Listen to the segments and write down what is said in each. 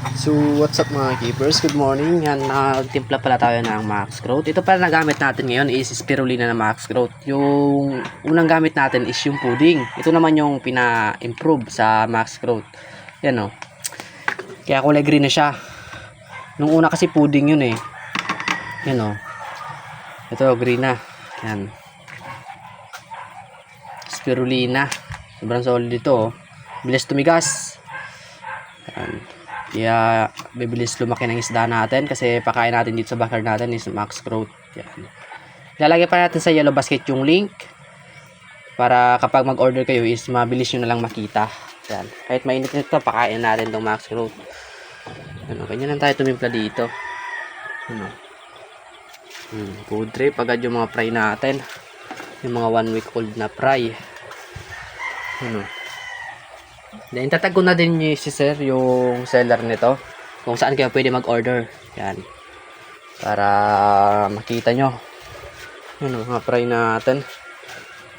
So, what's up mga keepers? Good morning. Yan, nagtimpla pala tayo ng Max Growth. Ito pala na gamit natin ngayon is spirulina na Max Growth. Yung unang gamit natin is yung pudding. Ito naman yung pina-improve sa Max Growth. Yan o. Kaya kulay green na siya. Nung una kasi pudding yun eh. Yan o. Ito, green na. Yan. Spirulina. Sobrang solid ito oh. Bilis tumigas. Yan. Kaya bibilis lumaki ng isda natin kasi pakain natin dito sa backyard natin is Max Growth. Yan. Lalagay pa natin sa yellow basket yung link para kapag mag-order kayo is mabilis nyo na lang makita. Yan. Kahit mainit nito, pakain natin itong Max Growth. Ano, ganyan lang tayo tumimpla dito. Ano. Food trip agad yung mga fry natin. Yung mga 1 week old na fry. Ano. Then tatag ko na din yung sir, yung seller nito kung saan kayo pwede mag-order. Yan. Para makita nyo. Ano, mga fry natin.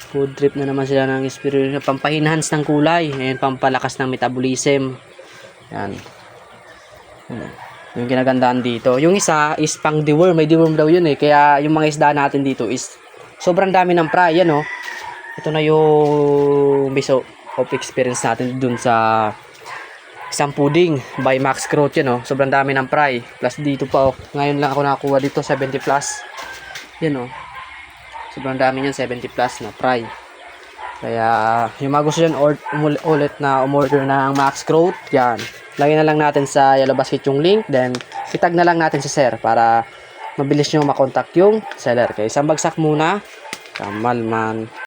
Food trip na naman sila ng spirulina. Pampahinhans ng kulay. Ayan, pampalakas ng metabolism. Yan. Yung ginagandaan dito. Yung isa is pang deworm. May deworm daw yun eh. Kaya yung mga isda natin dito is sobrang dami ng fry. Yan oh. Ito na yung biso of experience natin dun sa isang pudding by Max Growth yan oh. Sobrang dami ng fry. Plus dito pa oh. Ngayon lang ako nakakuha dito 70 plus. Yan oh. Sobrang dami niyan 70 plus na fry. Kaya yung mga gusto dyan ulit na umorder ng Max Growth, yan. Lagyan na lang natin sa yellow basket yung link. Then itag na lang natin si sir para mabilis nyo makontak yung seller. Kaya isang bagsak muna. Kamal man.